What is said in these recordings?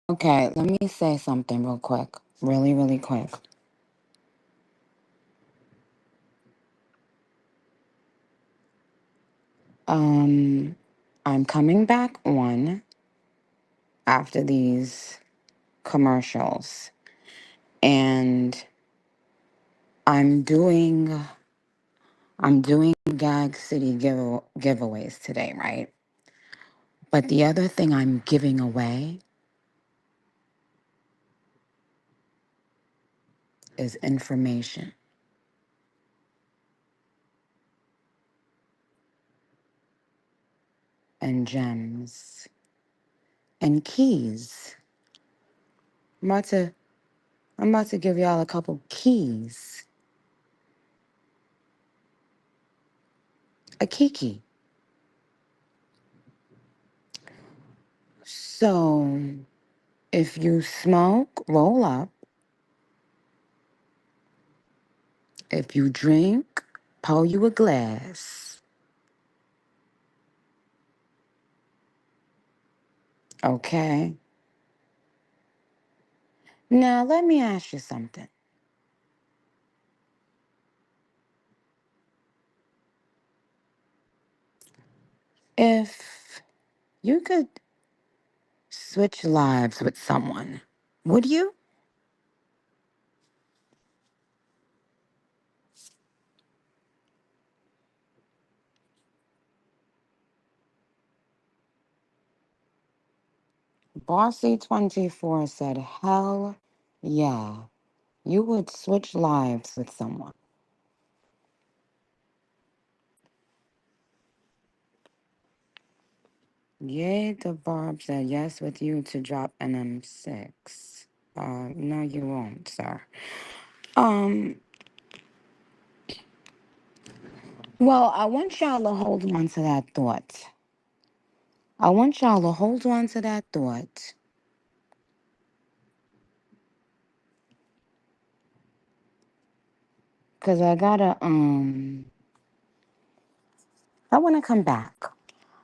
Okay, let me say something real quick. Really, really quick. Um, I'm coming back on after these commercials, and I'm doing I'm doing Gag City giveaways today, right? But the other thing I'm giving away is information and gems and keys. I'm about to I'm about to give y'all a couple keys. A kiki. So if you smoke, roll up. If you drink, pour you a glass. Okay. Now let me ask you something. If you could switch lives with someone, would you? Bossy24 said, hell yeah, you would switch lives with someone. Yay, the Barb said yes with you to drop an M6. No, you won't, sir. Um, well, I want y'all to hold on to that thought. I want y'all to hold on to that thought. Cause I wanna come back.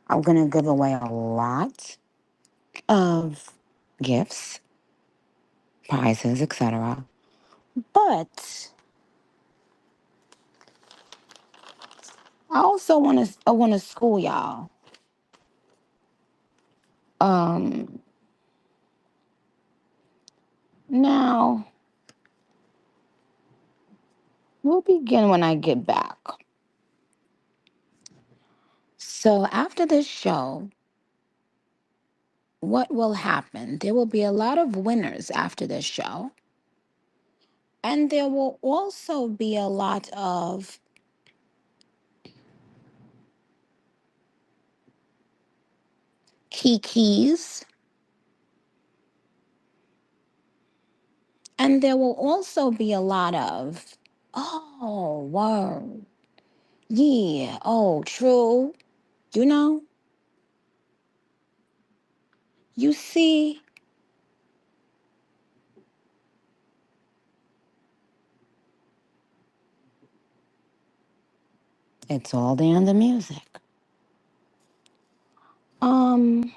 I'm gonna give away a lot of gifts, prizes, etc. But I also wanna school y'all. Um Now we'll begin when I get back. So after this show, what will happen? There will be a lot of winners after this show. And there will also be a lot of kikis. And there will also be a lot of, oh, word. Yeah, oh, true. You know, you see, it's all there in the music. Um,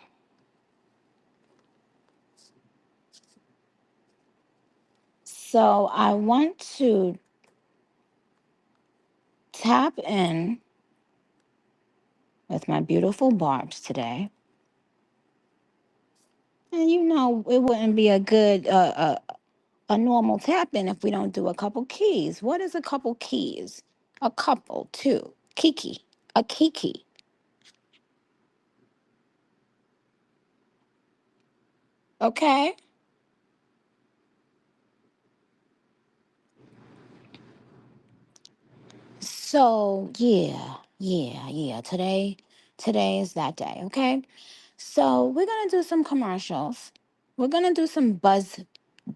so I want to tap in with my beautiful barbs today. And you know, it wouldn't be a good, a normal tap in if we don't do a couple keys. What is a couple keys? A couple, two. Kiki, a kiki. Okay? So yeah. Today is that day, okay? So we're gonna do some commercials. We're gonna do some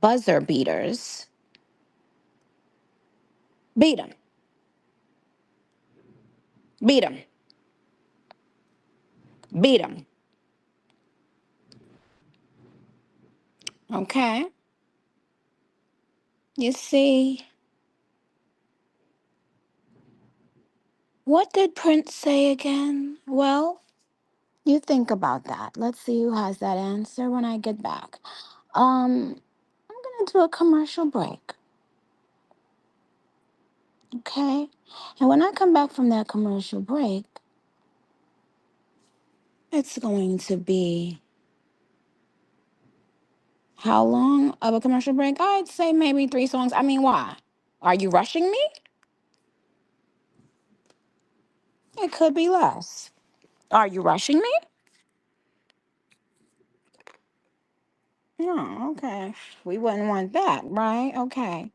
buzzer beaters. Beat them, beat them, beat them. Okay? You see, what did Prince say again? Well, you think about that. Let's see who has that answer when I get back. I'm gonna do a commercial break, okay? And when I come back from that commercial break, it's going to be how long of a commercial break? I'd say maybe 3 songs. I mean, why? Are you rushing me? It could be less. Are you rushing me? Oh, okay. We wouldn't want that, right? Okay.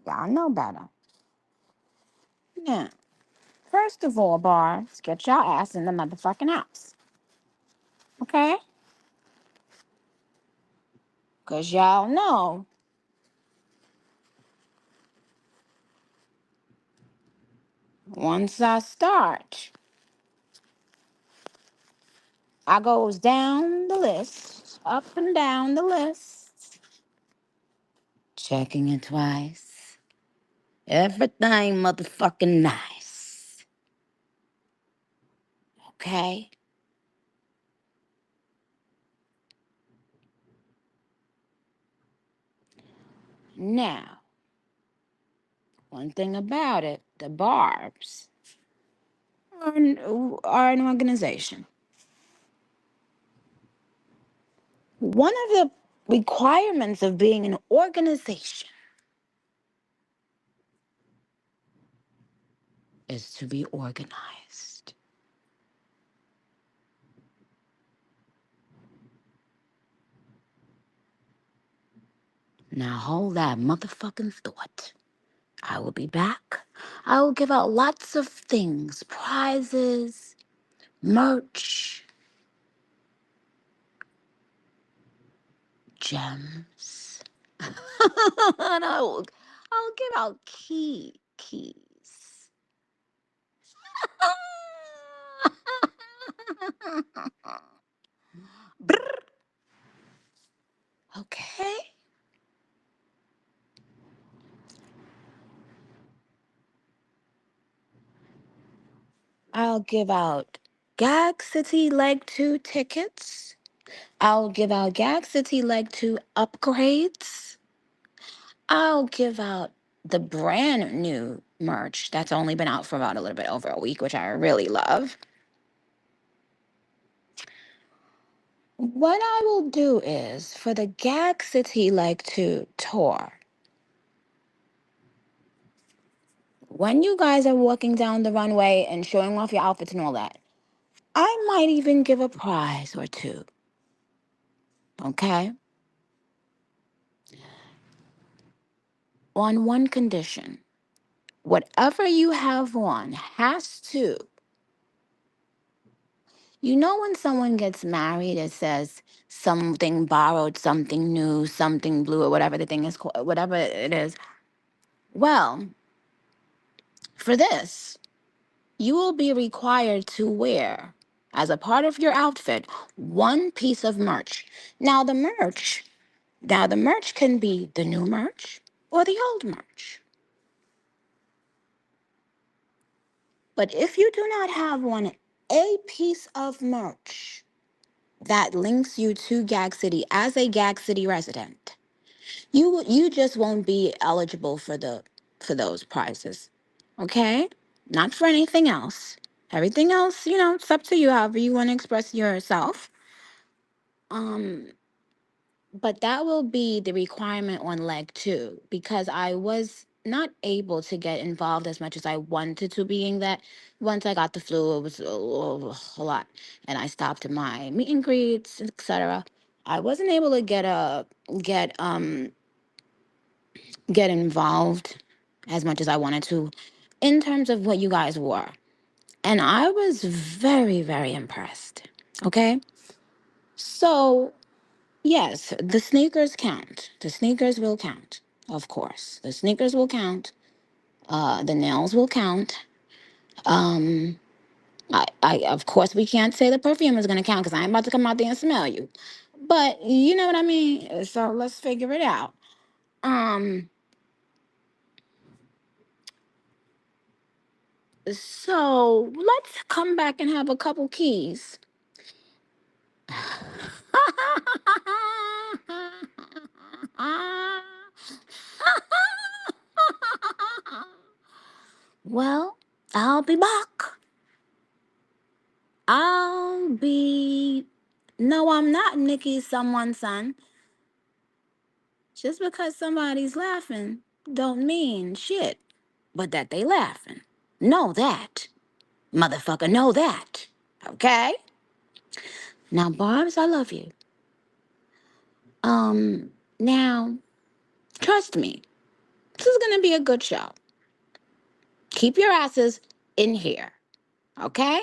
Y'all know better. Now, first of all, bars, get y'all ass in the motherfucking house. Okay? Because y'all know once I start, I goes down the list, up and down the list, checking it twice. Everything motherfucking nice. Okay? Now, one thing about it, the Barbs are an organization. One of the requirements of being an organization is to be organized. Now hold that motherfucking thought. I will be back. I will give out lots of things, prizes, merch, gems. And I'll give out keys. Okay. I'll give out Gag City Leg 2 tickets. I'll give out Gag City Leg 2 upgrades. I'll give out the brand new merch that's only been out for about a little bit over a week, which I really love. What I will do is for the Gag City Leg 2 tour, when you guys are walking down the runway and showing off your outfits and all that, I might even give a prize or two. Okay? On one condition. Whatever you have on has to. You know when someone gets married, it says something borrowed, something new, something blue, or whatever the thing is called, whatever it is. Well, for this, you will be required to wear, as a part of your outfit, one piece of merch. Now the merch can be the new merch or the old merch. But if you do not have on a piece of merch that links you to Gag City as a Gag City resident, you just won't be eligible for those prizes. Okay? Not for anything else. Everything else, it's up to you however you want to express yourself. Um but that will be the requirement on leg 2 because I was not able to get involved as much as I wanted to, being that once I got the flu it was a lot and I stopped my meet and greets, etc. I wasn't able to get um get involved as much as I wanted to in terms of what you guys wore. And I was very, very impressed. Okay? So, yes, the sneakers count. The sneakers will count, of course. The sneakers will count. The nails will count. Um, of course, we can't say the perfume is going to count because I'm about to come out there and smell you. But you know what I mean? So let's figure it out. Um, so let's come back and have a couple keys. be back. I'll be. No, I'm not Nicki, someone's son. Just because somebody's laughing don't mean shit, but that they laughing. Know that. Motherfucker, know that. Okay? Now, Barbs, I love you. Now, trust me, this is gonna be a good show. Keep your asses in here. Okay?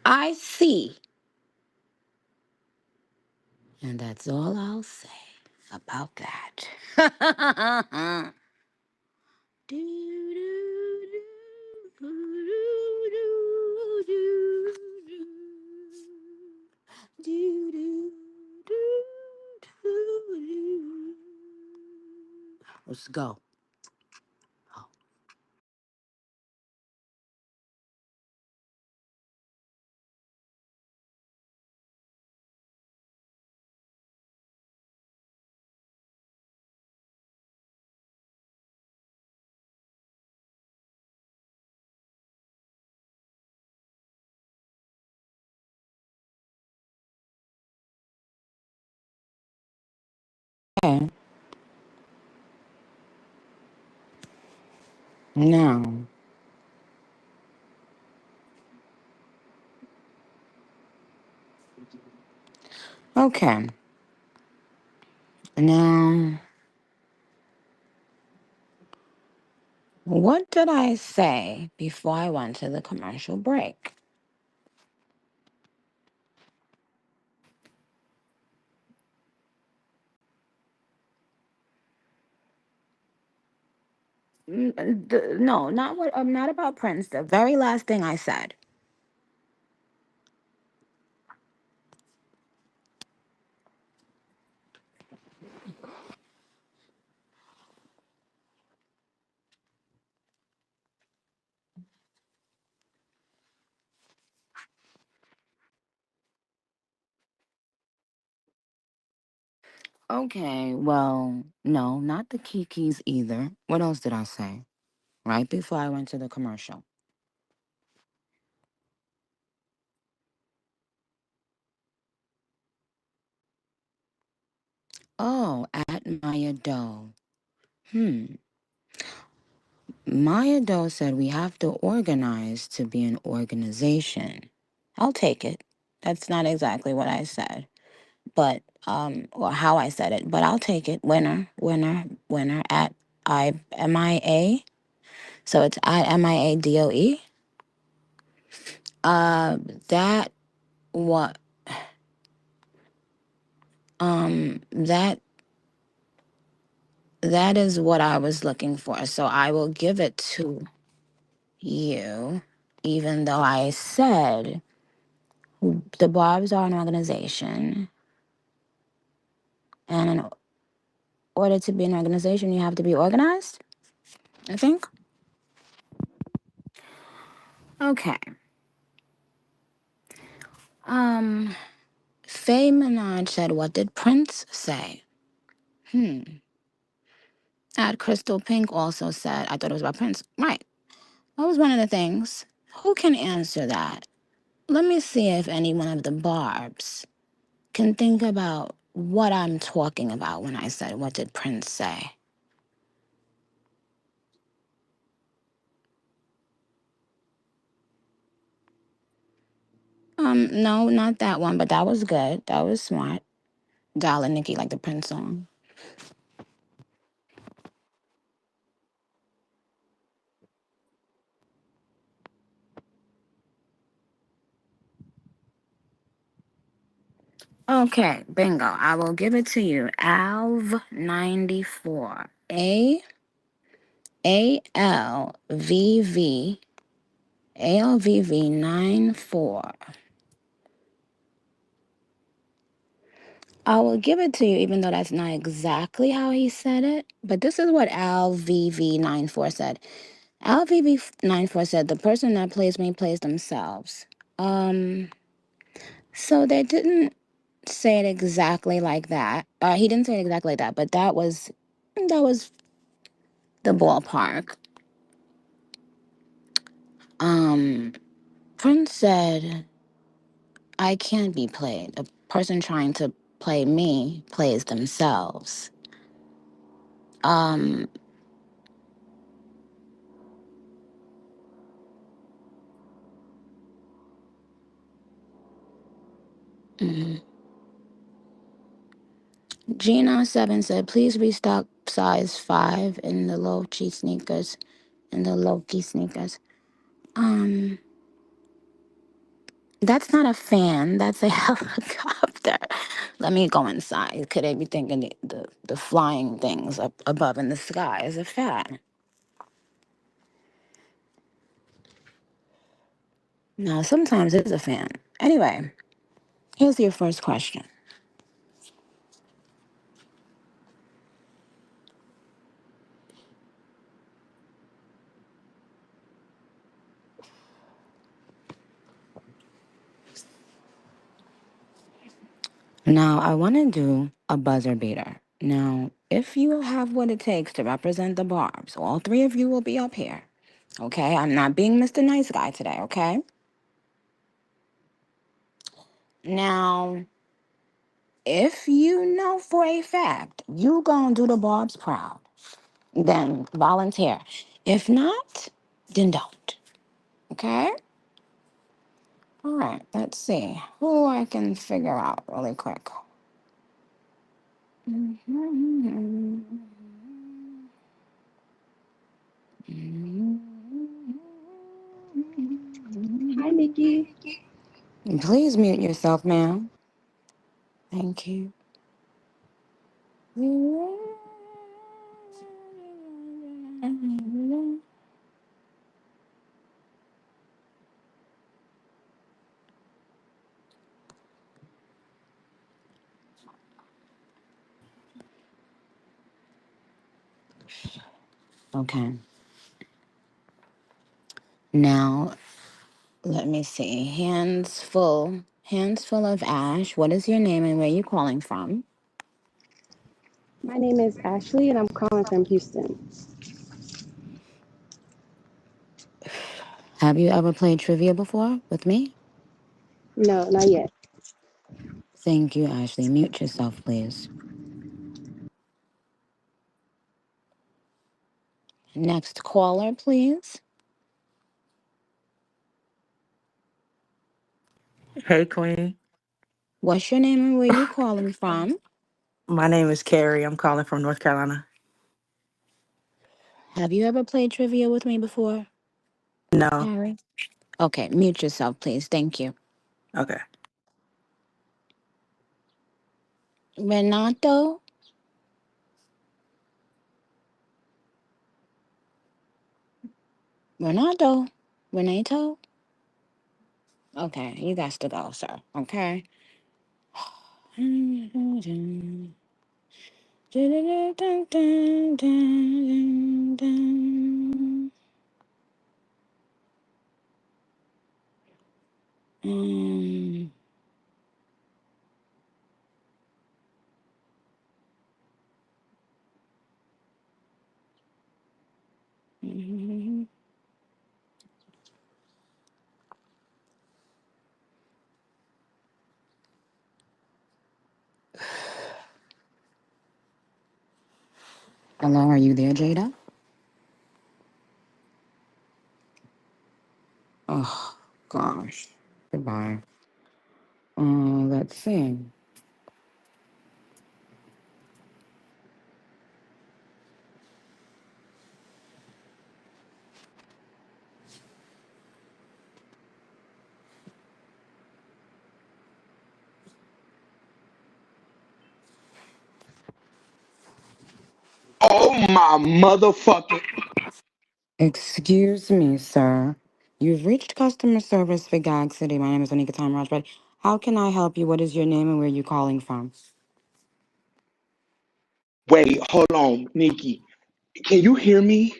I see. And that's all I'll say about that. Do, do, do, do, do, do, do, do, do. Let's go. Okay. Now, okay. Now, what did I say before I went to the commercial break? No, not what. Not about Prince. The very last thing I said. Okay, well, no, not the Kikis either. What else did I say? Right before I went to the commercial. Oh, at Maya Doe. Hmm. Maya Doe said we have to organize to be an organization. I'll take it. That's not exactly what I said, but or how I said it, but I'll take it. Winner, winner, winner at MIA. So it's at MIADOE. That what that that is what I was looking for. So I will give it to you, even though I said the Barbs are an organization, and in order to be an organization, you have to be organized. I think. Okay. Um, Faye Minaj said, "What did Prince say?" Hmm. At Crystal Pink also said, "I thought it was about Prince." Right. That was one of the things. Who can answer that? Let me see if any one of the Barbs can think about what I'm talking about when I said, "What did Prince say?" No, not that one, but that was good. That was smart. Darling Nikki, like the Prince song. Okay, bingo. I will give it to you. Alv 94. ALVV ALVV 94. I will give it to you, even though that's not exactly how he said it. But this is what ALVV 94 said. ALVV 94 said, "The person that plays me plays themselves." Um, so they didn't say it exactly like that. He didn't say it exactly like that, but that was the ballpark. Um, Prince said, I can't be played. A person trying to play me plays themselves. Um, mm. Gina7 said, please restock size 5 in the low cheat sneakers, in the low key sneakers. Um, that's not a fan. That's a helicopter. Let me go inside. Could they be thinking the flying things up above in the sky is a fan? No, sometimes it's a fan. Anyway, here's your first question. Now, I want to do a buzzer beater. Now, if you have what it takes to represent the Barbs, all three of you will be up here. Okay? I'm not being Mr. Nice Guy today, okay? Now, if you know for a fact you gonna do the Barbs proud, then volunteer. If not, then don't. Okay? All right, let's see who I can figure out really quick. Hi, Nicki. Please mute yourself, ma'am. Thank you. Okay. Now, let me see. Hands full of ash. What is your name and where are you calling from? My name is Ashley, and I'm calling from Houston. Have you ever played trivia before with me? No, not yet. Thank you, Ashley. Mute yourself, please. Next caller, please. Hey, Queen. What's your name and where you calling from? My name is Carrie. I'm calling from North Carolina. Have you ever played trivia with me before, No. Harry? Okay, mute yourself, please. Thank you. Okay. Renato? Renato? Renato? Okay, you got to go, sir. Okay. Um, Hello, are you there, Jada? Oh, gosh. Goodbye. Let's see. Oh my motherfucking. Excuse me, sir. You've reached customer service for Gag City. My name is Anika Time Rajput. How can I help you? What is your name and where are you calling from? Wait, hold on, Nikki. Can you hear me?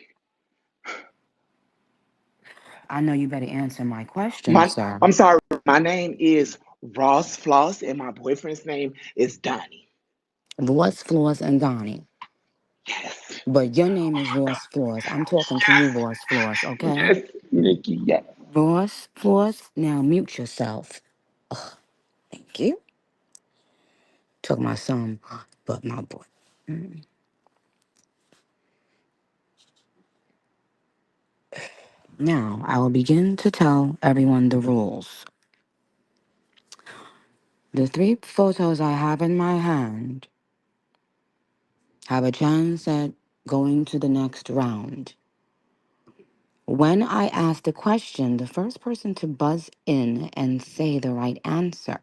I know you better answer my question, My, sir. I'm sorry. My name is Ross Floss, and my boyfriend's name is Donnie. Ross Floors and Donnie. Yes, But your name is Ross Floors. I'm talking to you, Ross Floors, okay? yes. Nicki, yeah. Ross, Floss, now mute yourself. Thank you. Took my son, but my boy. Now, I will begin to tell everyone the rules. The three photos I have in my hand have a chance at going to the next round. When I ask the question, the first person to buzz in and say the right answer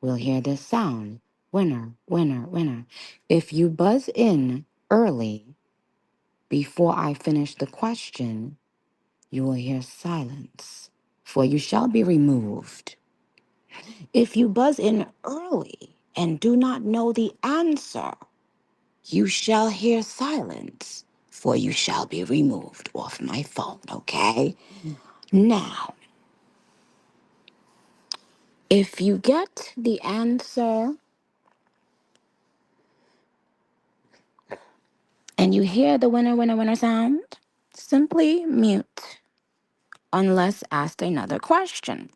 will hear this sound. Winner, winner, winner. If you buzz in early, before I finish the question, you will hear silence, for you shall be removed. If you buzz in early and do not know the answer, you shall hear silence, for you shall be removed off my phone, okay? Now, if you get the answer and you hear the winner, winner, winner sound, simply mute unless asked another question.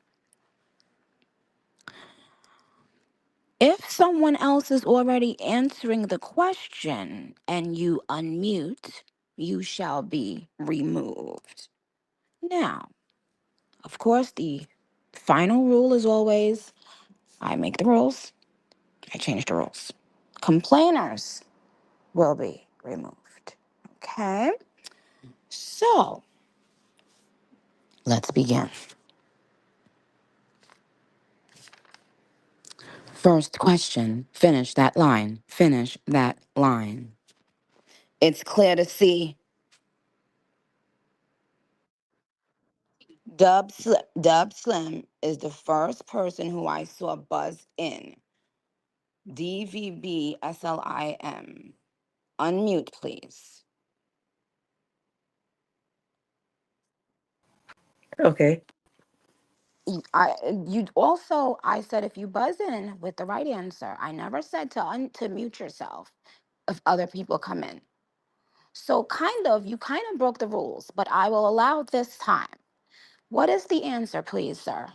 If someone else is already answering the question and you unmute, you shall be removed. Now, of course, the final rule is always I make the rules, I change the rules. Complainers will be removed. Okay? So, let's begin. First question, finish that line. Finish that line. It's clear to see Dub Slim is the first person who I saw buzz in. DVBSLIM. Unmute, please. Okay. I said if you buzz in with the right answer. I never said to mute yourself if other people come in. So you kind of broke the rules, but I will allow this time. What is the answer, please, sir?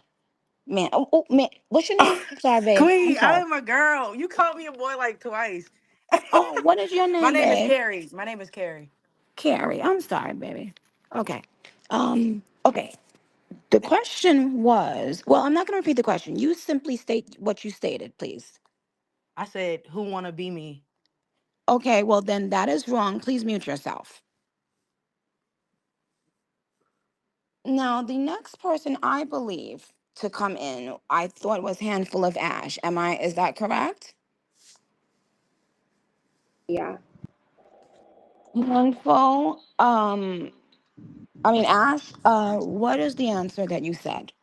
Man, man, what's your name? I'm sorry, babe. I'm Queen, sorry. I'm a girl. You called me a boy like twice. Oh, what is your My name, name is babe? Carrie. My name is Carrie. Carrie. I'm sorry, baby. Okay. Okay. The question was, well, I'm not going to repeat the question. You simply state what you stated, please. I said, who wanna be me? Okay, well, then that is wrong. Please mute yourself. Now, the next person I believe to come in, I thought was Handful of Ash. Is that correct? Yeah, Handful, Ash, what is the answer that you said?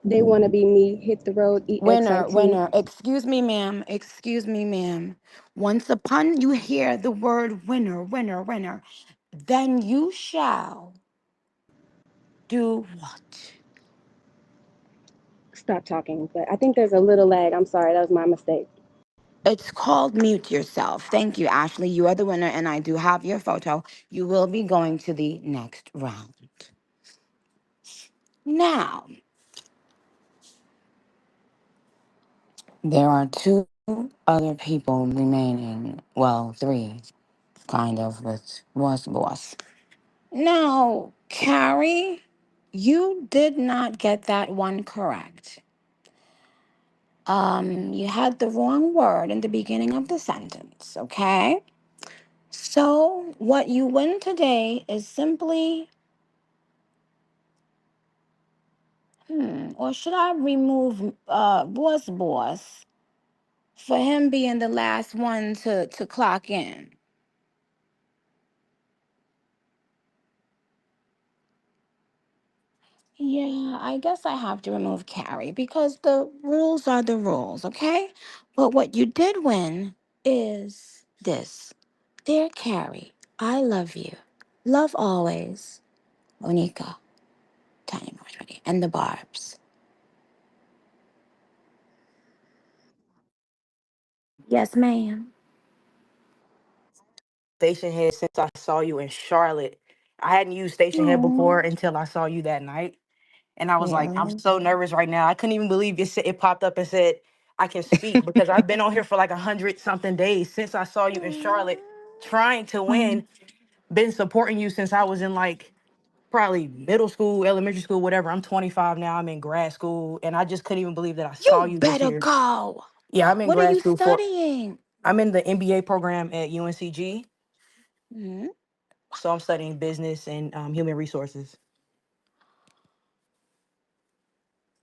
they want to be me. Hit the road. Winner, EXIT. winner. Excuse me, ma'am. Excuse me, ma'am. Once upon you hear the word winner, winner, winner, then you shall do what? Stop talking. But I think there's a little lag. I'm sorry. That was my mistake. It's called mute yourself. Thank you, Ashley. You are the winner, and I do have your photo. You will be going to the next round. Now, there are two other people remaining. Well, three, kind of, with was boss. Now, Carrie, you did not get that one correct. You had the wrong word in the beginning of the sentence, okay? So, what you win today is simply, or should I remove boss for him being the last one to clock in? Yeah, I guess I have to remove Carrie because the rules are the rules, okay? But what you did win is this. Dear Carrie, I love you. Love always. Onika, Tiny Marshmallow, and the Barbs. Yes, ma'am. StationHead since I saw you in Charlotte. I hadn't used StationHead before Oh, until I saw you that night. And I was like, I'm really? so nervous right now. I couldn't even believe it popped up and said I can speak because I've been on here for like 100 something days since I saw you in Charlotte trying to Um, win. Been supporting you since I was in like probably middle school, elementary school, whatever. I'm 25 now. I'm in grad school, and I just couldn't even believe that I saw you you this better year. go. Yeah, I'm in What are grad you school for. studying? I'm in the MBA program at UNCG, Mhm. so I'm studying business and human resources.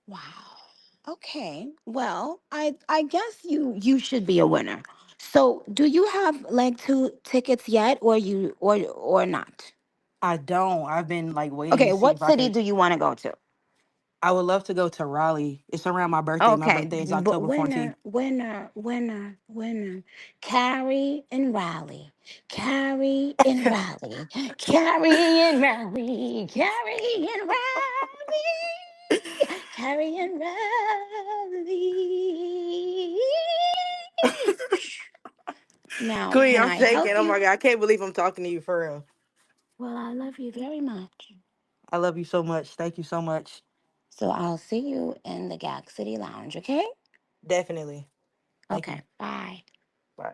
Wow. Okay. Well, I guess you should be a winner. So, do you have like two tickets yet, or not? I don't. I've been like waiting to Okay. see What if I city could. do you want to go to? I would love to go to Raleigh. It's around my birthday. My Okay. birthday is But October 14th. winner. Carrie and Raleigh. Carrie and Raleigh. Carrie and Raleigh. Carrie and Raleigh. Carrie and Raleigh. Now, Queen, can I'm I help shaking. Oh you? my God. I can't believe I'm talking to you for real. Well, I love you very much. I love you so much. Thank you so much. So I'll see you in the Gag City Lounge, okay? Definitely. Thank you. Okay, bye. Bye.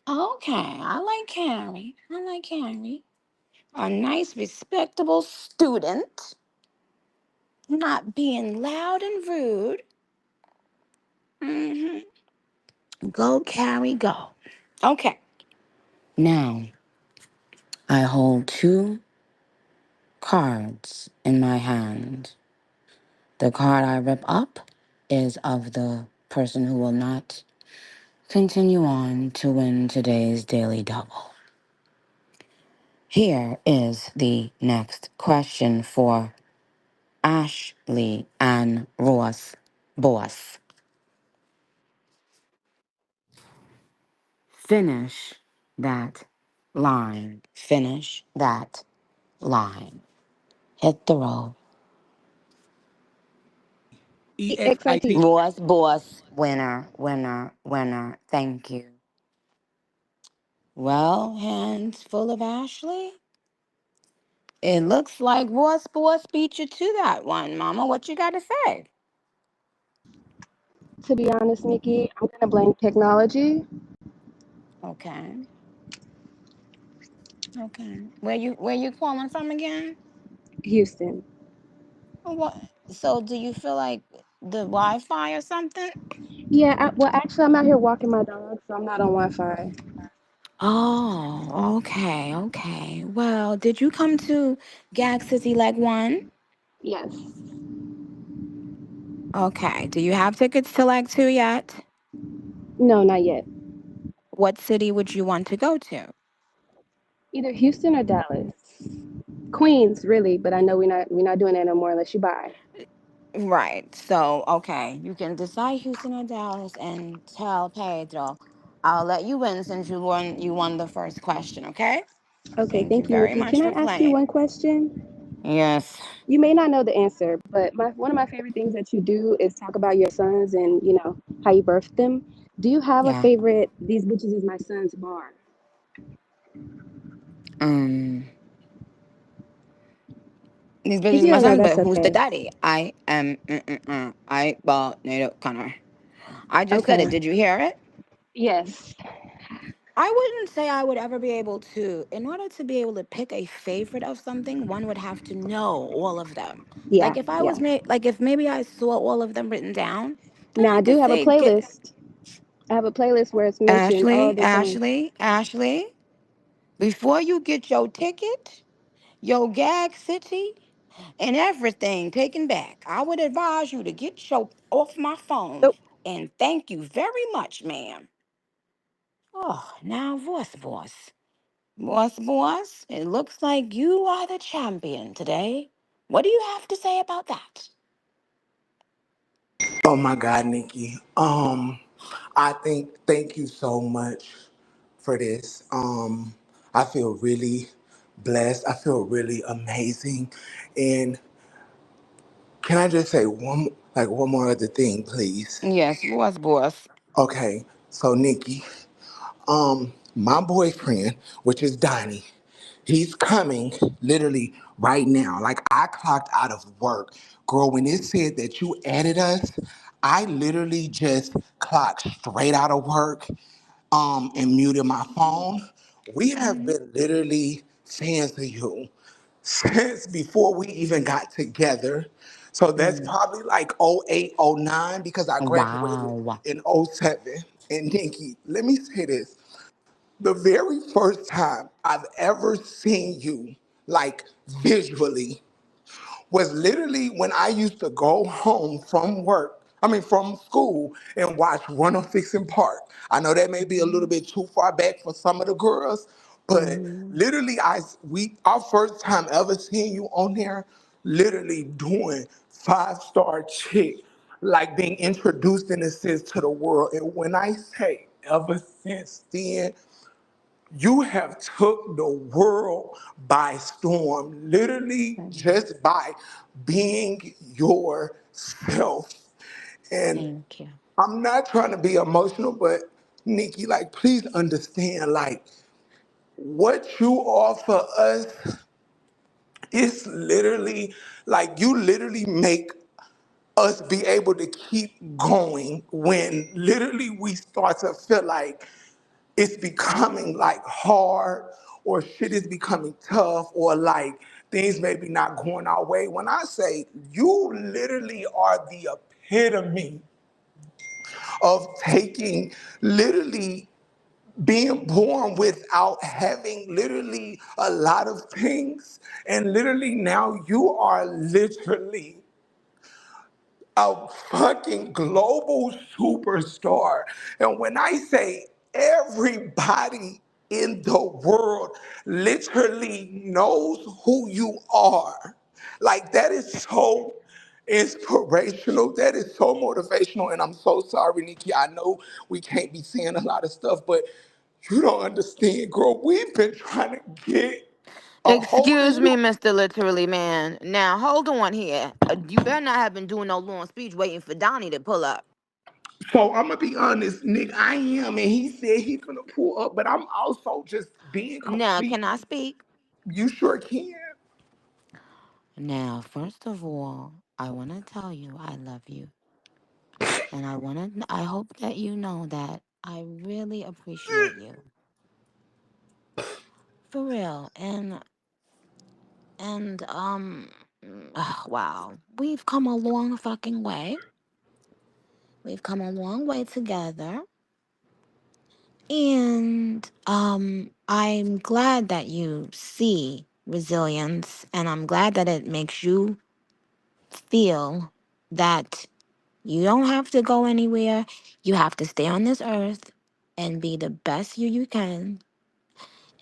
Okay, I like Carrie. I like Carrie. A nice, respectable student, not being loud and rude. Go, Carrie, go. Okay. Now, I hold two cards in my hand. The card I rip up is of the person who will not continue on to win today's daily double. Here is the next question for Ashley Ann Ross Boss. Finish that line. Finish that line. Hit the road. EXIT. Ross Boss. Winner, winner, winner. Thank you. Well, hands full of Ashley. It looks like Ross Boss beat you to that one, Mama. What you got to say? To be honest, Nikki, I'm gonna blame technology. Okay. Okay. Where you calling from again? Houston. What? So do you feel like the Wi-Fi or something? Yeah, well, actually, I'm out here walking my dog, so I'm not on Wi-Fi. Oh, okay, okay. Well, did you come to Gag City Leg One? Yes. Okay. Do you have tickets to Leg Two yet? No, not yet. What city would you want to go to? Either Houston or Dallas. Queens, really, but I know we're not doing that no more unless you buy. Right. So, okay, you can decide Houston or Dallas and tell Pedro. I'll let you win since you won the first question, okay? Okay, Thank you thank you, very Nikki. much Can I for ask you playing. one question? Yes. You may not know the answer, but one of my favorite things that you do is talk about your sons and how you birthed them. Do you have a Yeah. favorite? These bitches is my son's bar. Um these If bitches you my don't know, son, that's but who's the okay. daddy? I bought Nato Connor. I just said it. Okay. Did you hear it? Yes. I wouldn't say I would ever be able to. In order to be able to pick a favorite of something, one would have to know all of them. Yeah. Like if I Yeah. was like if maybe I saw all of them written down, then Now I I could do have a say get playlist. I have a playlist where it's mentioned all Ashley, the songs. Ashley. Before you get your ticket, your gag city, and everything taken back, I would advise you to get your off my phone Oh, and thank you very much, ma'am. Oh, now voice boss. Boss, it looks like you are the champion today. What do you have to say about that? Oh my God, Nikki. I think thank you so much for this. I feel really blessed. I feel really amazing. And can I just say one more other thing, please? Yes, boss. Okay, so Nikki, My boyfriend, which is Donnie, he's coming literally right now. Like I clocked out of work. Girl, when it said that you added us, I literally just clocked straight out of work and muted my phone. We have been literally fans of you since before we even got together. So that's Mm. probably like '08, '09 because I graduated Wow. in '07. And Nikki, let me say this. The very first time I've ever seen you, like visually, was literally when I used to go home from work, I mean from school, and watch 106 in Park. I know that may be a little Mhm. bit too far back for some of the girls, but Mhm. literally our first time ever seeing you on there, literally doing five-star chick, like being introduced in a sense to the world. And when I say ever since then, you have took the world by storm, literally Mhm. just by being yourself. And Thank you. I'm not trying to be emotional, but Nikki, like, please understand, like, what you offer us is literally, like, you literally make us be able to keep going when literally we start to feel like it's becoming like hard or shit is becoming tough or like things maybe not going our way. When I say you literally are the epitome of taking literally being born without having literally a lot of things and literally now you are literally a fucking global superstar. And when I say everybody in the world literally knows who you are, like that is so inspirational. That is so motivational. And I'm so sorry, Nikki. I know we can't be saying a lot of stuff, but you don't understand, girl. We've been trying to get a hold of Excuse me, you. Mr. Literally Man. Now, hold on here. You better not have been doing no long speech waiting for Donnie to pull up. So I'm gonna be honest, Nick. I am, and he said he's gonna pull up, but I'm also just being Now, can I completely. speak? You sure can. Now, first of all, I want to tell you I love you. And I hope that you know that I really appreciate you. For real. Wow. We've come a long fucking way. We've come a long way together. And I'm glad that you see resilience and I'm glad that it makes you feel that you don't have to go anywhere. You have to stay on this earth and be the best you can.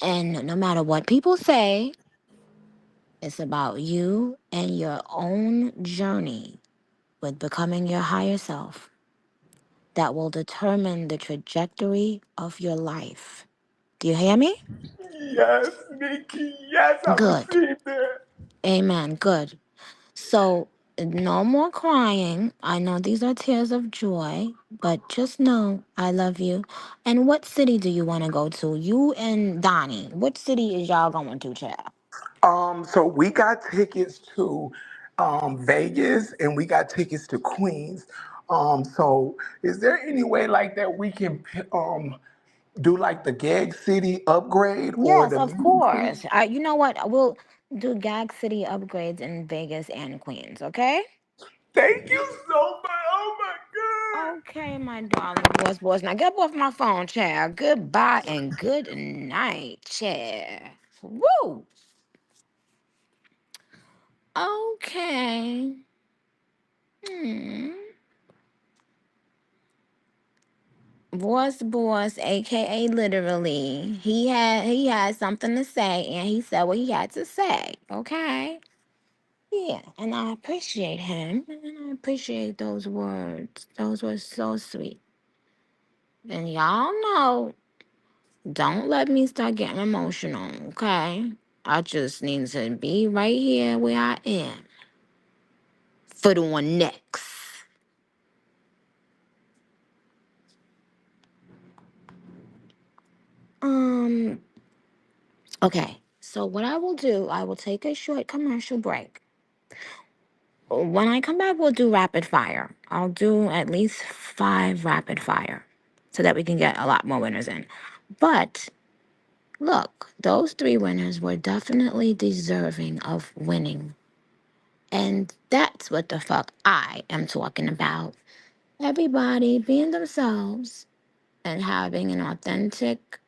And no matter what people say, it's about you and your own journey with becoming your higher self that will determine the trajectory of your life. Do you hear me? Yes, Nikki. Yes, I Good. received that. Amen. Good. So, no more crying. I know these are tears of joy, but just know I love you. And what city do you want to go to? You and Donnie. What city is y'all going to, child? So we got tickets to Vegas and we got tickets to Queens. So is there any way like that we can do like the Gag City upgrade or Yes, the of meet and greet? course. You know what? We'll do Gag City upgrades in Vegas and Queens, okay? Thank you so much. Oh my God. Okay, my darling boys. Now get up off my phone, child. Goodbye and good night, child. Woo! Okay. Hmm. Boss, aka literally. He had something to say and he said what he had to say. Okay. Yeah, and I appreciate him and I appreciate those words. Those were so sweet. And y'all know, don't let me start getting emotional, okay? I just need to be right here where I am for the one next. Okay, so what I will do, I will take a short commercial break. When I come back, we'll do rapid fire. I'll do at least 5 rapid fire so that we can get a lot more winners in. But look, those 3 winners were definitely deserving of winning. And that's what the fuck I am talking about. Everybody being themselves and having an authentic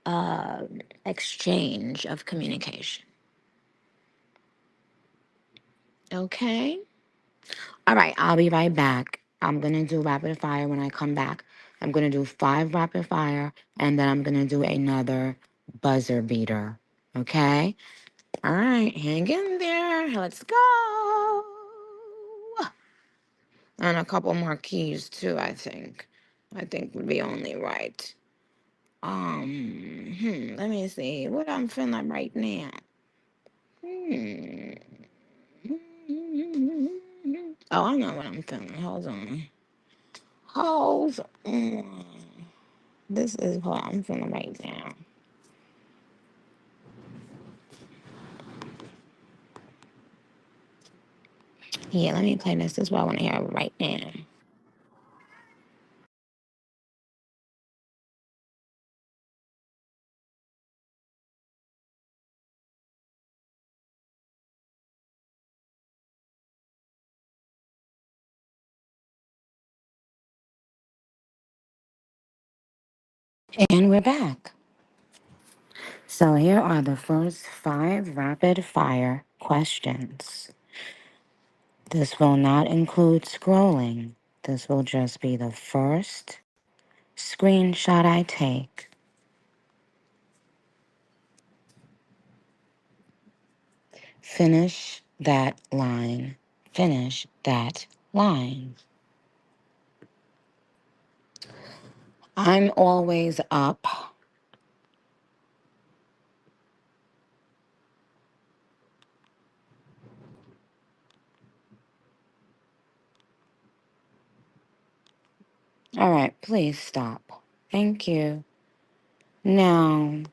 uh, exchange of communication. Okay? All right, I'll be right back. I'm going to do rapid fire when I come back. I'm going to do 5 rapid fire, and then I'm going to do another buzzer beater. Okay? All right, hang in there. Let's go. And a couple more keys, too, I think. I think would be only right. Let me see what I'm feeling right now. Hmm. Oh, I know what I'm feeling. Hold on. Hold on. This is what I'm feeling right now. Yeah, let me play this. This is what I want to hear right now. And we're back. So here are the first 5 rapid fire questions. This will not include scrolling. This will just be the first screenshot I take. Finish that line. Finish that line. I'm always up. All right, please stop. Thank you. Now,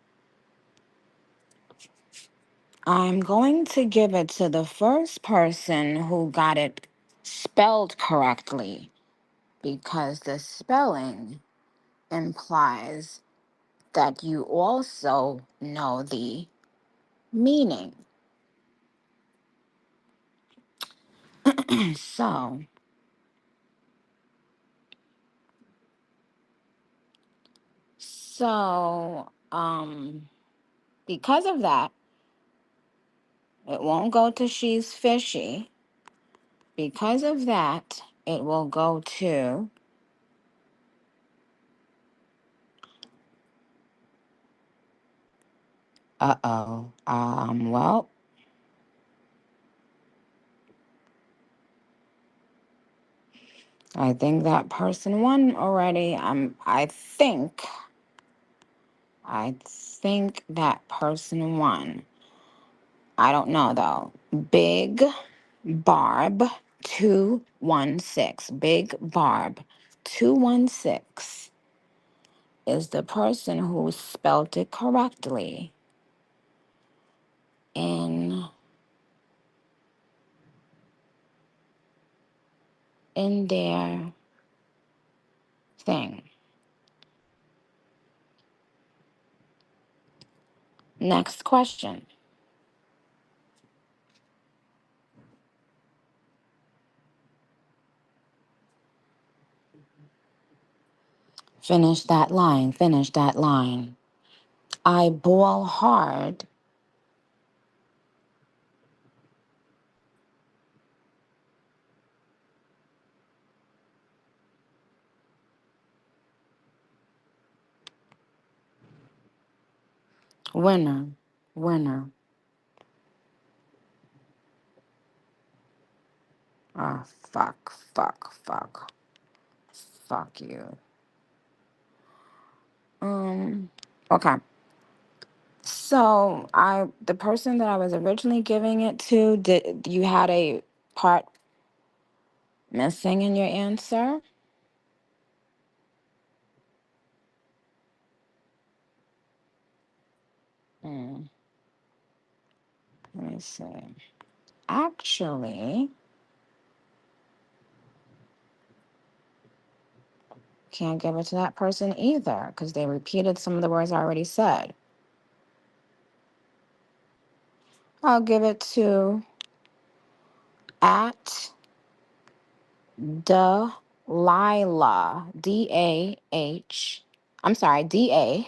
I'm going to give it to the first person who got it spelled correctly because the spelling implies that you also know the meaning. So, so, because of that, it won't go to she's fishy. Because of that, it will go to uh-oh. Well, I think that person won already. I think that person won. I don't know though. Big Barb 216. Big Barb 216 is the person who spelled it correctly in their thing. Next question. Finish that line. Finish that line. I ball hard. Winner. Winner. Oh, fuck, fuck, fuck. Fuck you. Okay. So the person that I was originally giving it to, did you had a part missing in your answer? Hmm, let me see. Actually, can't give it to that person either because they repeated some of the words I already said. I'll give it to at Delilah, I'm sorry, Dalila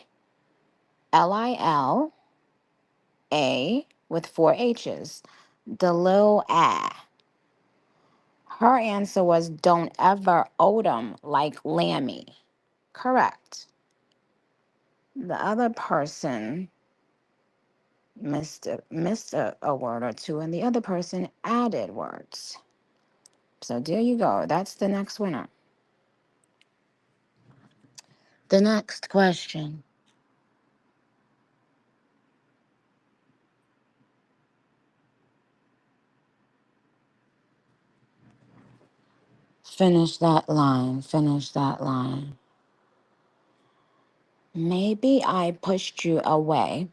with four H's. Delilah. Her answer was don't ever odom like Lammy. Correct. The other person missed a word or two, and the other person added words. So there you go. That's the next winner. The next question. Finish that line. Finish that line. Maybe I pushed you away.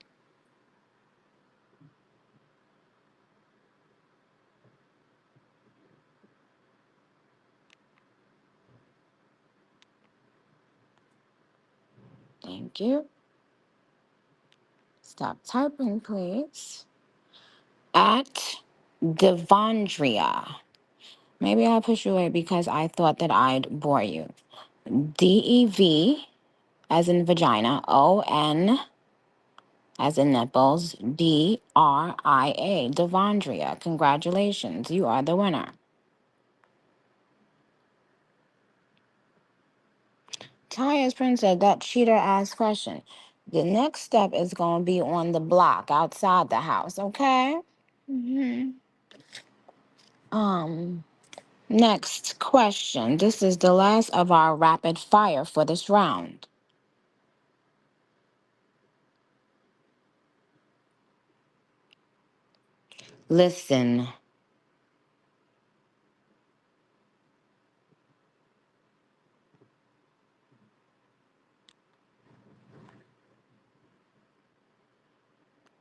Thank you. Stop typing, please. At Devondria. Maybe I pushed you away because I thought that I'd bore you. DEV as in vagina, ON as in nipples, DRIA, Devondria. Congratulations, you are the winner. Taya's Prince said that cheater ass question. The next step is going to be on the block outside the house, okay? hmm Um, Next question. This is the last of our rapid fire for this round. Listen.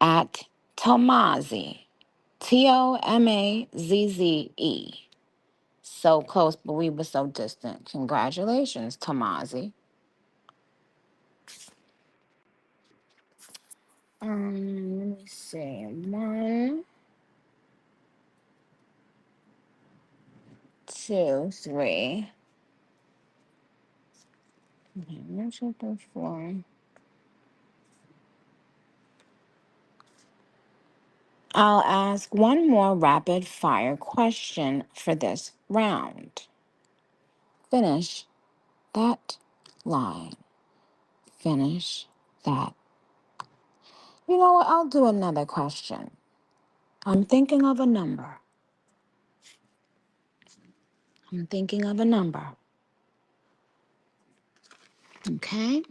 At Tomazi. Tomazze. So close, but we were so distant. Congratulations, Tomazi. Let me see. One, two, three. Okay, 1, 2, 3, 4. I'll ask one more rapid fire question for this round. Finish that line. Finish that. You know what? I'll do another question. I'm thinking of a number. I'm thinking of a number. Okay?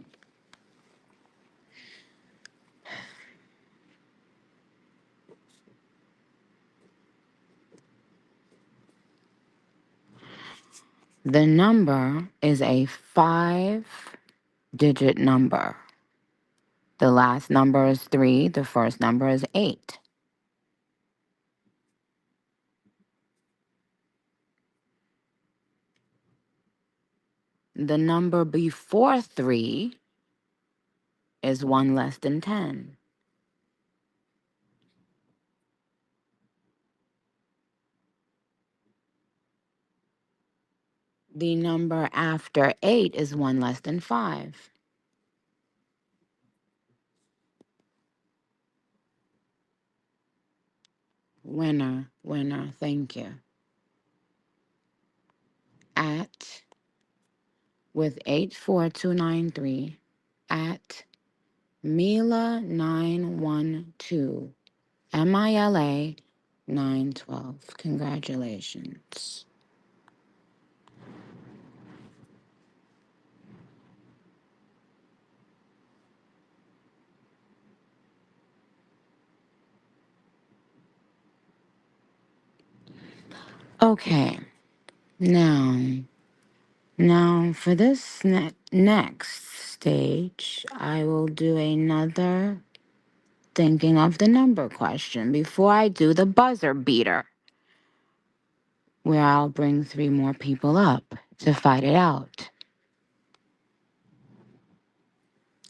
The number is a 5-digit number. The last number is 3. The first number is 8. The number before 3 is 1 less than 10. The number after 8 is 1 less than 5. Winner, winner, thank you. At with 84293 at Mila912 MILA 912. Congratulations. Okay, now for this next stage, I will do another thinking of the number question before I do the buzzer beater, where I'll bring three more people up to fight it out.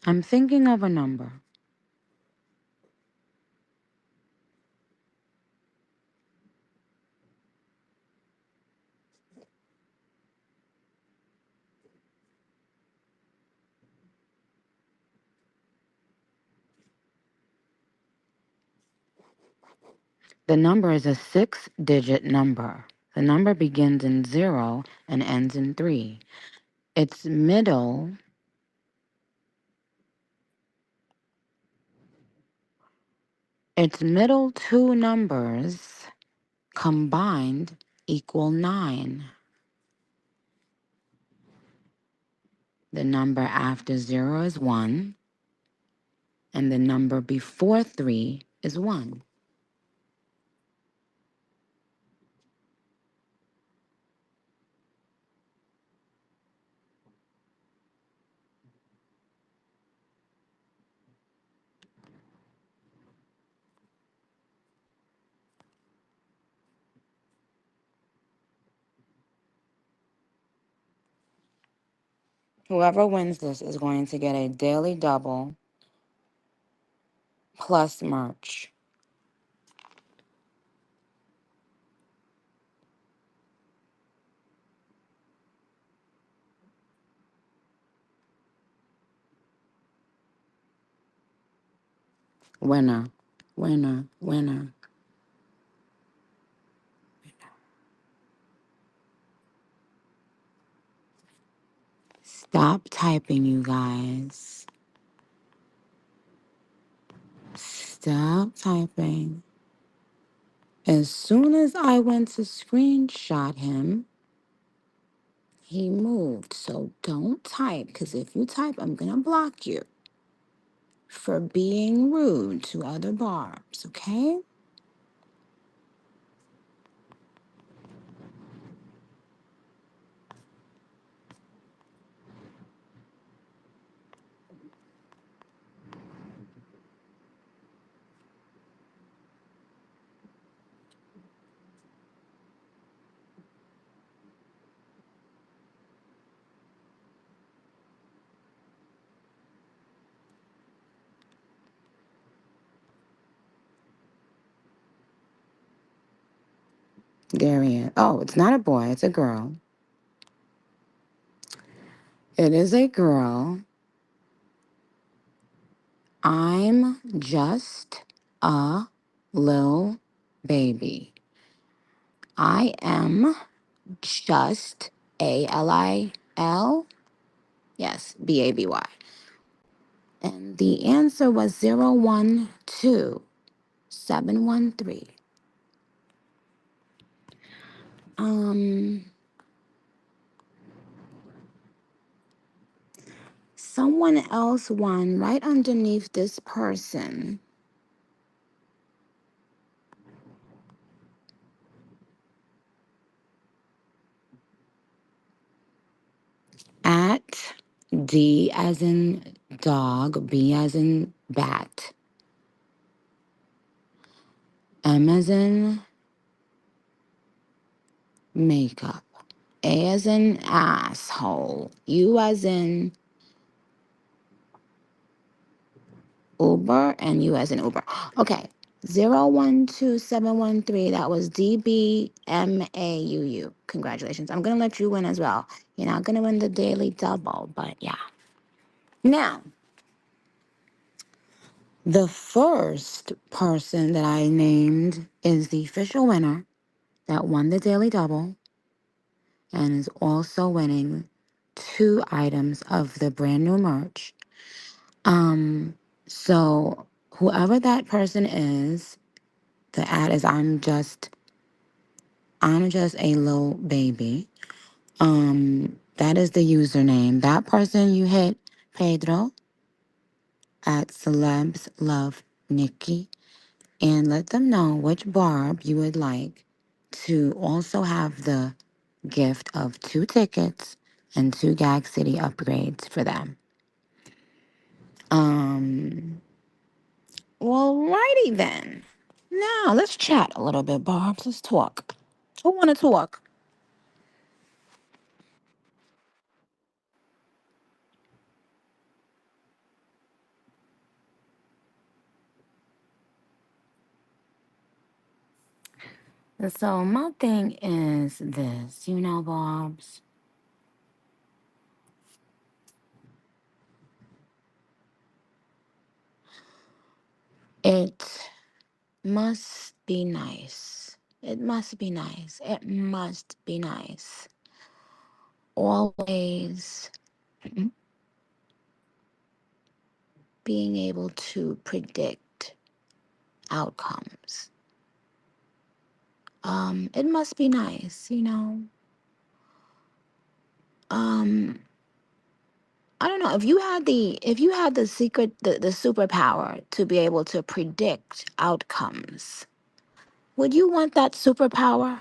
I'm thinking of a number. The number is a 6-digit number. The number begins in 0 and ends in 3. Its middle two numbers combined equal 9. The number after 0 is 1, and the number before 3 is 1. Whoever wins this is going to get a daily double plus merch. Winner, winner, winner. Stop typing, you guys. Stop typing. As soon as I went to screenshot him, he moved. So don't type, because if you type, I'm going to block you for being rude to other barbs, okay? There he is. Oh, it's not a boy, it's a girl. It is a girl. I'm just a little baby. I am just ALIL. Yes, BABY. And the answer was 012713. Someone else won right underneath this person at D as in dog, B as in bat, M as in makeup, A as in asshole, U as in Uber, and U as in Uber. Okay, 012713. That was DBMAUU. Congratulations. I'm going to let you win as well. You're not going to win the daily double, but yeah. Now, the first person that I named is the official winner that won the daily double and is also winning 2 items of the brand new merch. So whoever that person is, the ad is I'm just a little baby. That is the username. That person you hit Pedro at Celebs Love Nicki and let them know which barb you would like to also have the gift of 2 tickets and 2 Gag City upgrades for them. Well, righty then. Now let's chat a little bit, Barbs. Let's talk. Who want to talk? So my thing is this, Barbs. It must be nice. It must be nice. It must be nice. Always being able to predict outcomes. It must be nice. Um, I don't know if you had the secret the superpower to be able to predict outcomes. Would you want that superpower?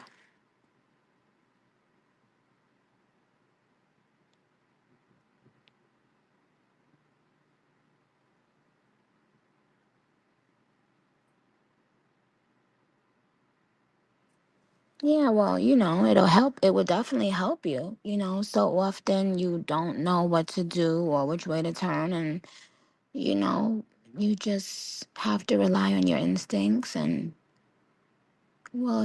Yeah, well, it'll help. It would definitely help you. So often you don't know what to do or which way to turn, and you know, you just have to rely on your instincts. And well,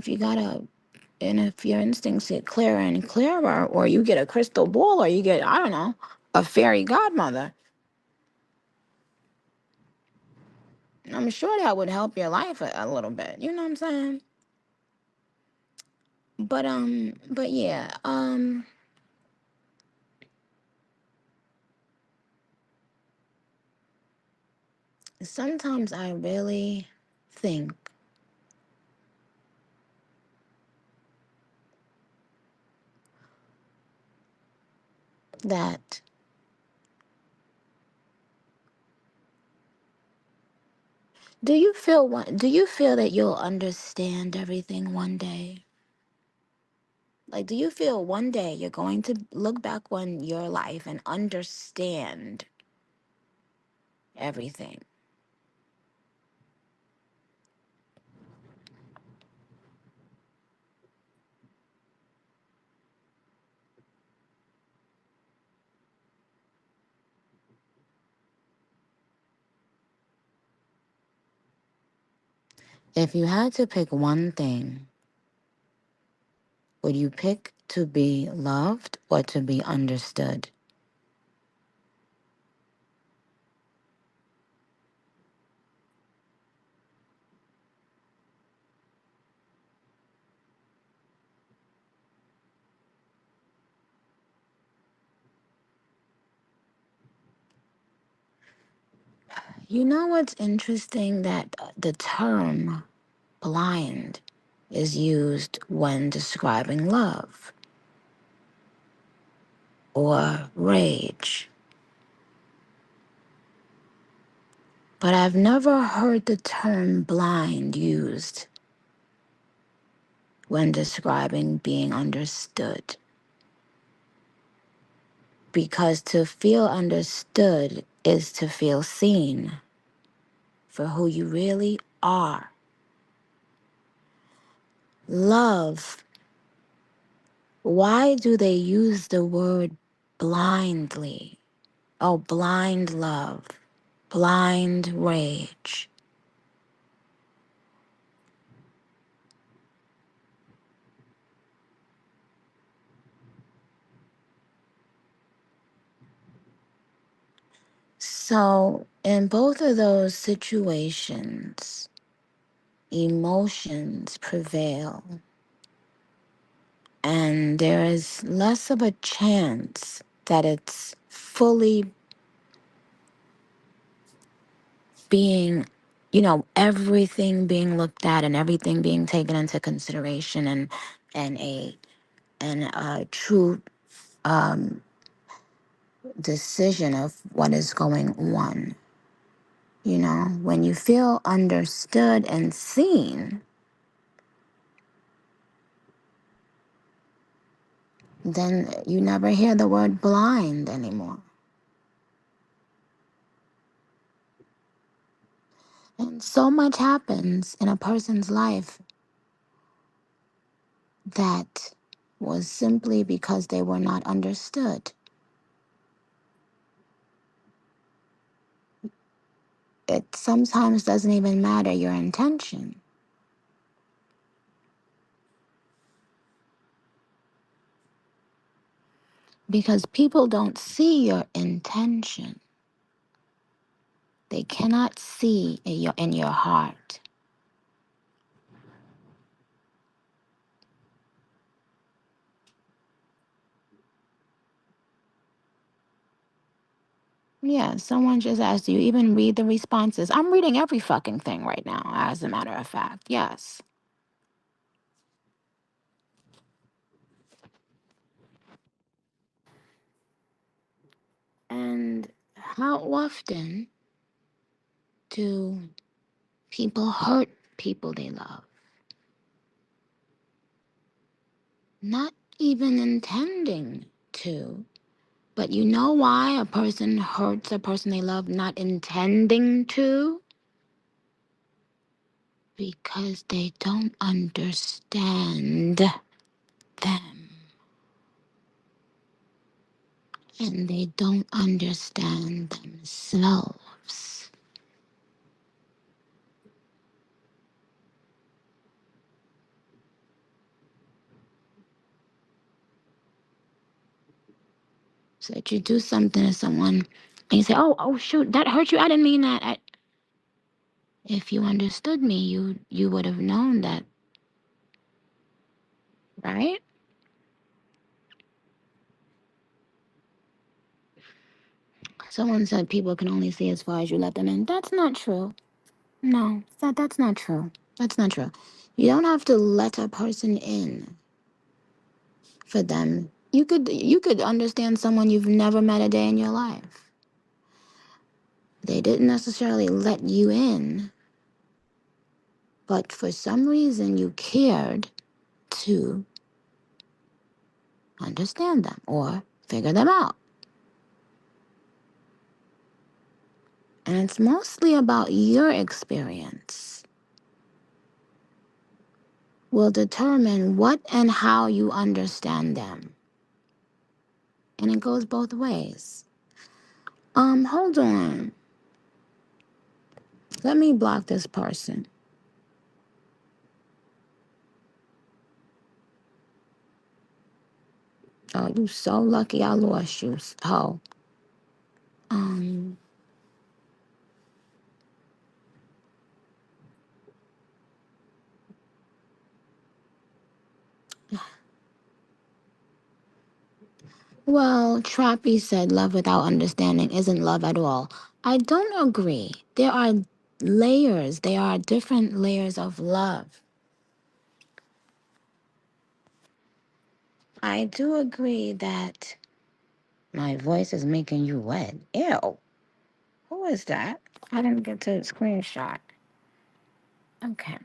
if your instincts get clearer and clearer, or you get a crystal ball, or you get, I don't know, a fairy godmother, I'm sure that would help your life a little bit. You know what I'm saying? But yeah, sometimes I really think that do you feel that you'll understand everything one day? Like, do you feel one day you're going to look back on your life and understand everything? If you had to pick one thing, would you pick to be loved or to be understood? You know what's interesting? That the term blind is used when describing love or rage. But I've never heard the term blind used when describing being understood. Because to feel understood is to feel seen for who you really are. Love, why do they use the word blindly? Oh, blind love, blind rage. So, in both of those situations, emotions prevail, and there is less of a chance that it's fully being, everything being looked at and everything being taken into consideration, and a true decision of what is going on. When you feel understood and seen, then you never hear the word blind anymore. And so much happens in a person's life that was simply because they were not understood. It sometimes doesn't even matter your intention, because people don't see your intention. They cannot see in your heart. Yeah, someone just asked you, even read the responses. I'm reading every fucking thing right now, as a matter of fact. Yes. And how often do people hurt people they love? Not even intending to. But you know why a person hurts a person they love not intending to? Because they don't understand them. And they don't understand themselves. So that you do something to someone and you say, oh shoot, that hurt you. I didn't mean that. If you understood me, you would have known that, right? Someone said people can only see as far as you let them in. That's not true. No, that's not true. That's not true. You don't have to let a person in for them. You could understand someone you've never met a day in your life. They didn't necessarily let you in, but for some reason you cared to understand them or figure them out. And it's mostly about your experience will determine what and how you understand them. And it goes both ways. Hold on. Let me block this person. Oh, you so lucky I lost you. Oh. Um, well, Trappy said love without understanding isn't love at all. I don't agree. There are layers. There are different layers of love. I do agree that my voice is making you wet. Ew. Who is that? I didn't get to screenshot. Okay.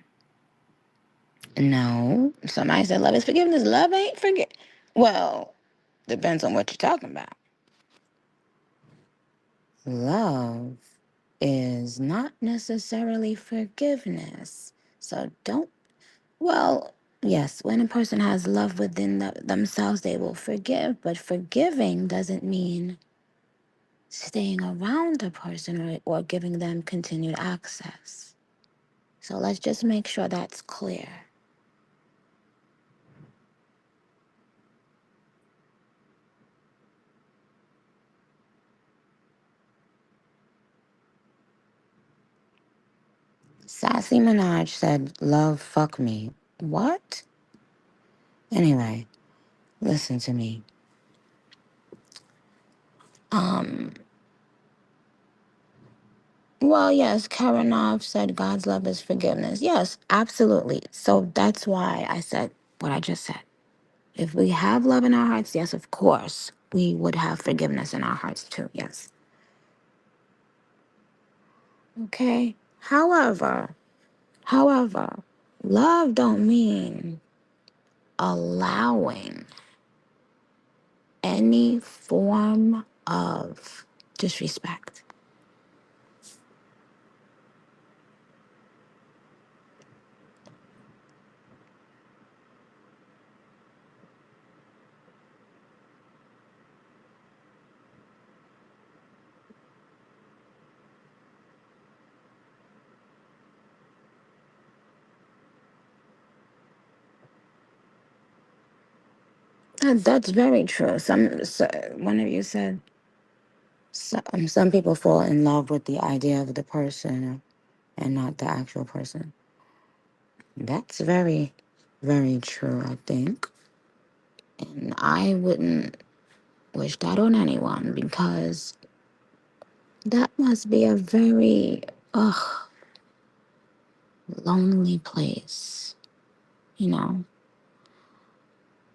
No. Somebody said love is forgiveness. Love ain't forget. Well, depends on what you're talking about. Love is not necessarily forgiveness. So don't, well, yes, when a person has love within themselves, they will forgive, but forgiving doesn't mean staying around a person or giving them continued access. So let's just make sure that's clear. Sassy Minaj said, love, fuck me. What? Anyway, listen to me. Um, well, yes, Karanov said God's love is forgiveness. Yes, absolutely. So that's why I said what I just said. If we have love in our hearts, yes, of course, we would have forgiveness in our hearts too. Yes. Okay. However, love don't mean allowing any form of disrespect. That's very true. One of you said some people fall in love with the idea of the person and not the actual person. That's very, very true, I think. And I wouldn't wish that on anyone because that must be a very, lonely place, you know,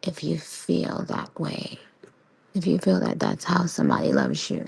if you feel that way. If you feel that that's how somebody loves you.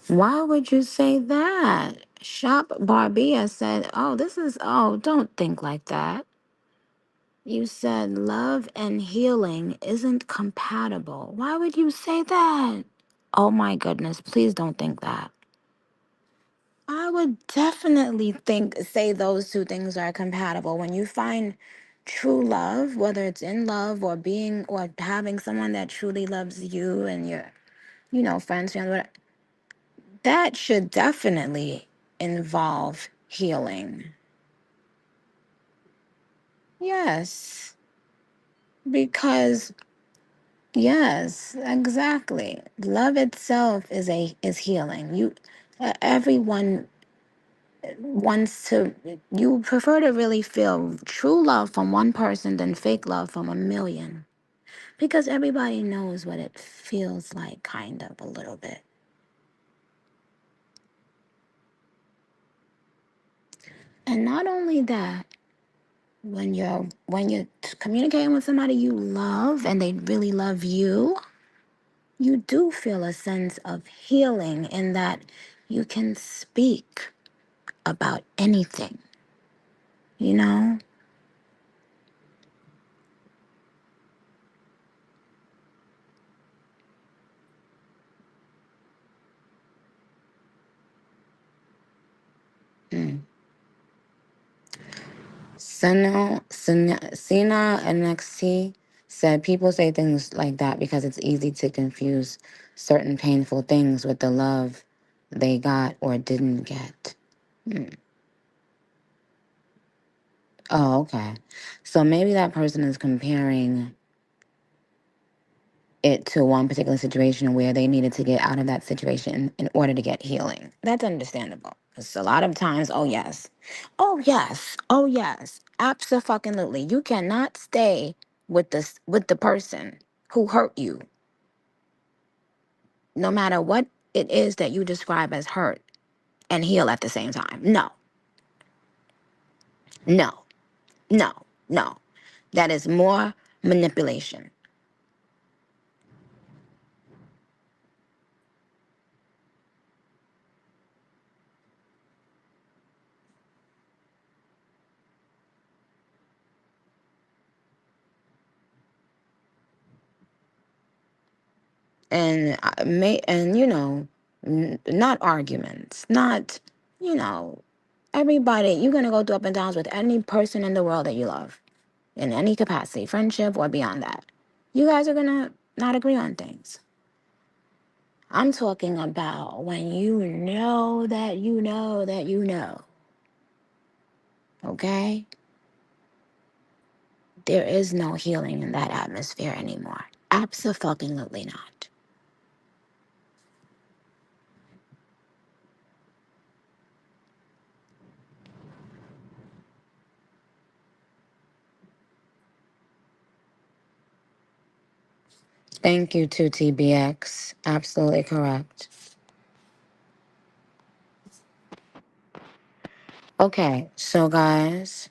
Why would you say that? Shop Barbia said, don't think like that. You said love and healing isn't compatible. Why would you say that? Oh my goodness, please don't think that. I would definitely say those two things are compatible. When you find true love, whether it's in love or being or having someone that truly loves you and your, friends, family, that should definitely involve healing. Yes, because yes, exactly. Love itself is healing. Everyone wants to. You prefer to really feel true love from one person than fake love from a million, because everybody knows what it feels like, kind of a little bit. And not only that, when you're communicating with somebody you love and they really love you, you do feel a sense of healing in that you can speak about anything, you know? Mm. Sina NXT said people say things like that because it's easy to confuse certain painful things with the love they got or didn't get. Mm. Oh, okay. So maybe that person is comparing it to one particular situation where they needed to get out of that situation in order to get healing. That's understandable. Because a lot of times, oh yes, oh yes, absolutely. You cannot stay with the person who hurt you, no matter what it is that you describe as hurt, and heal at the same time. No, no, no, no. That is more manipulation. And not arguments, not you know everybody. You're gonna go through up and downs with any person in the world that you love in any capacity, friendship or beyond that. You guys are gonna not agree on things. I'm talking about when you know that you know that you know, okay, there is no healing in that atmosphere anymore. Absolutely not. Thank you to TBX. Absolutely correct. Okay, so guys,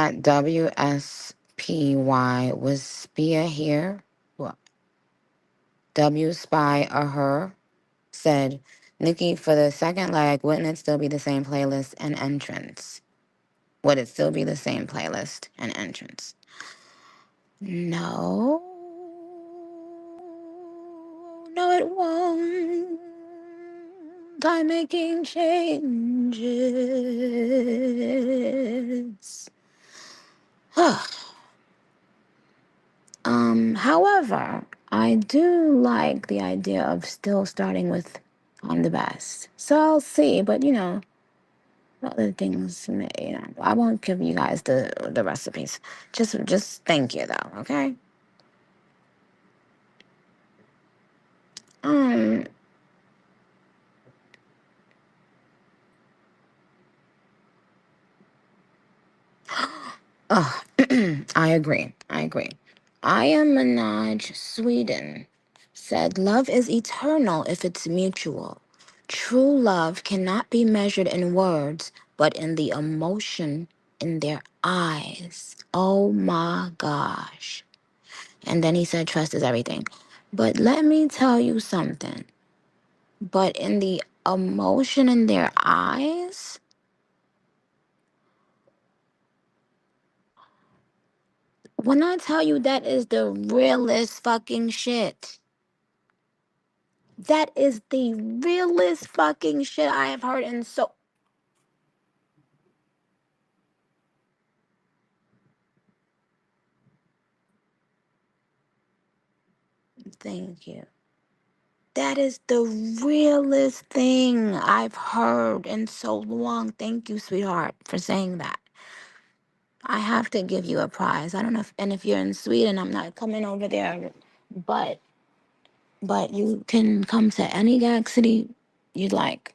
at WSPY. Was Spia here? What? W Spy or her? Said, Nicki, for the second leg, wouldn't it still be the same playlist and entrance? Would it still be the same playlist and entrance? No. No, it won't. I'm making changes. However, I do like the idea of still starting with I'm the best. So I'll see, but other things, I won't give you guys the recipes. Just thank you though, okay? Um, oh, I agree. I agree. I am Minaj, Sweden. Said love is eternal if it's mutual. True love cannot be measured in words, but in the emotion in their eyes. Oh my gosh. And then he said trust is everything. But let me tell you something. But in the emotion in their eyes, when I tell you that is the realest fucking shit. That is the realest fucking shit I have heard. And so, thank you. That is the realest thing I've heard in so long. Thank you, sweetheart, for saying that. I have to give you a prize. I don't know if you're in Sweden, I'm not coming over there, but you can come to any gag city you'd like.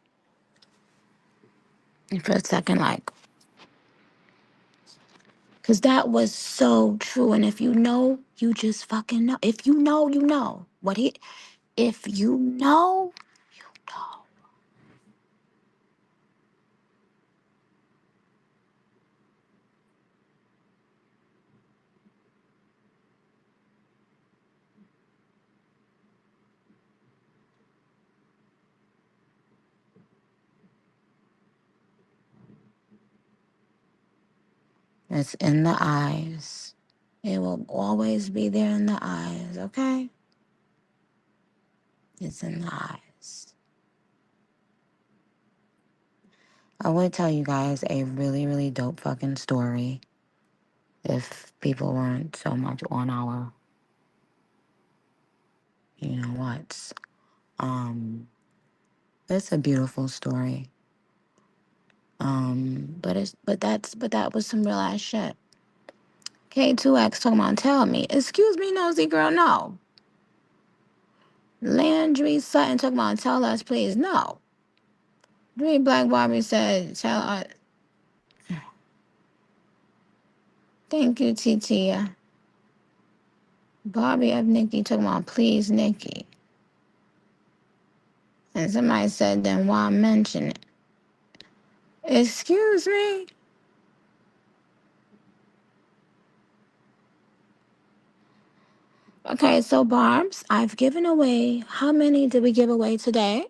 And for a second, like, because that was so true. And if you know, you just fucking know. If you know, you know. If you know, know. It's in the eyes. It will always be there in the eyes, okay? It's in the eyes. I would tell you guys a really, really dope fucking story if people weren't so much on our, what's. It's a beautiful story. But that was some real ass shit. K2X talking about tell me. Excuse me, nosy girl, no. Landry Sutton talking about tell us please. No. Dream Black Barbie said tell us. Thank you, Titia. Barbie of Nicki talking about please Nicki. And somebody said then why mention it? Excuse me? Okay, so Barbs, I've given away, how many did we give away today?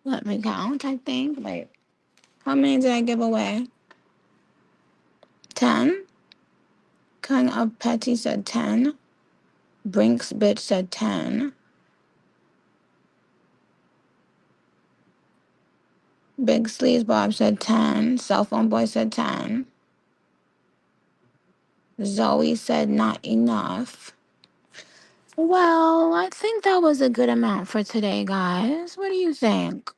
Let me count, I think. Wait, how many did I give away? 10? King of Petty said 10. Brinks bitch said 10. Big Sleeves Bob said 10. Cell Phone Boy said 10. Zoe said not enough. Well, I think that was a good amount for today, guys. What do you think?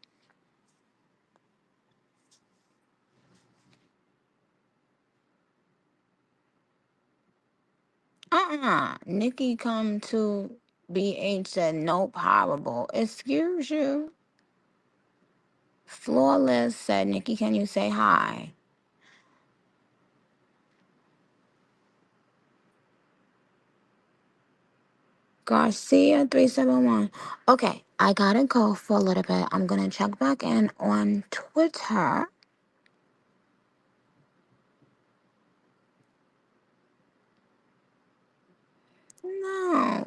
Nicki come to BH said nope, horrible. Excuse you. Flawless said, Nicki, can you say hi? Garcia 371. Okay, I gotta go for a little bit. I'm gonna check back in on Twitter.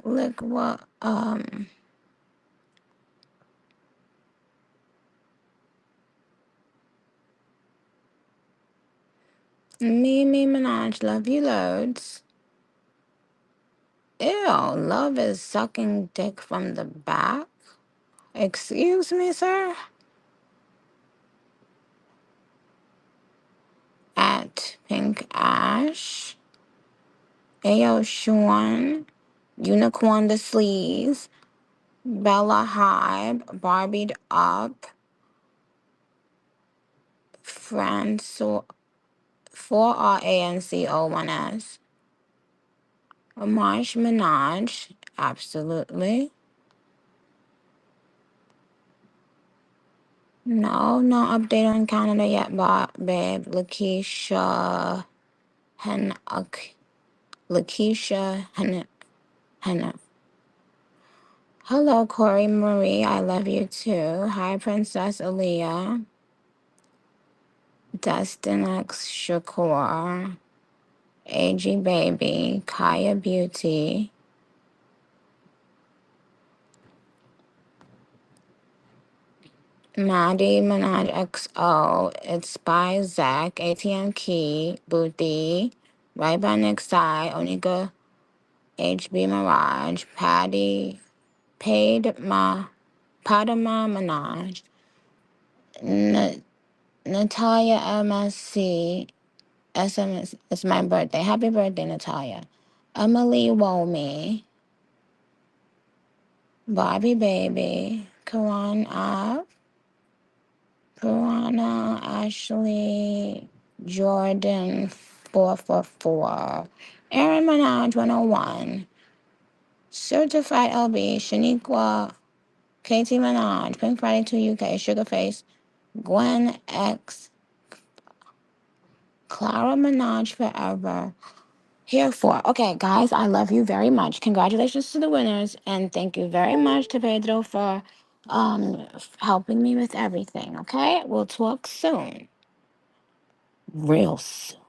look what Mimi Minaj, love you loads. Ew, love is sucking dick from the back. Excuse me, sir? At Pink Ash. Ayo Sean. Unicorn the Sleaze. Bella Hybe. Barbied Up. Franco 4RANCO1S. Marsh Minaj. Absolutely. No update on Canada yet, babe. Hen, Lakeisha Henna. Hello, Corey Marie. I love you too. Hi, Princess Aaliyah. Destin X Shakur. AG Baby. Kaya Beauty. Maddie Minaj XO. It's by Zach. ATM Key. Booty. Right by Nick Sai. Onika HB Mirage. Padma Minaj. Natalia MSC. SMS. It's my birthday. Happy birthday, Natalia. Emily Womi. Bobby Baby. Karan Up. Piranha Ashley Jordan 444. Aaron Minaj 101. Certified LB. Shaniqua. Katie Minaj. Pink Friday 2 UK. Sugarface. Gwen X. Clara Minaj Forever. Here for. Okay, guys, I love you very much. Congratulations to the winners, and thank you very much to Pedro for helping me with everything. Okay, we'll talk soon. Real soon.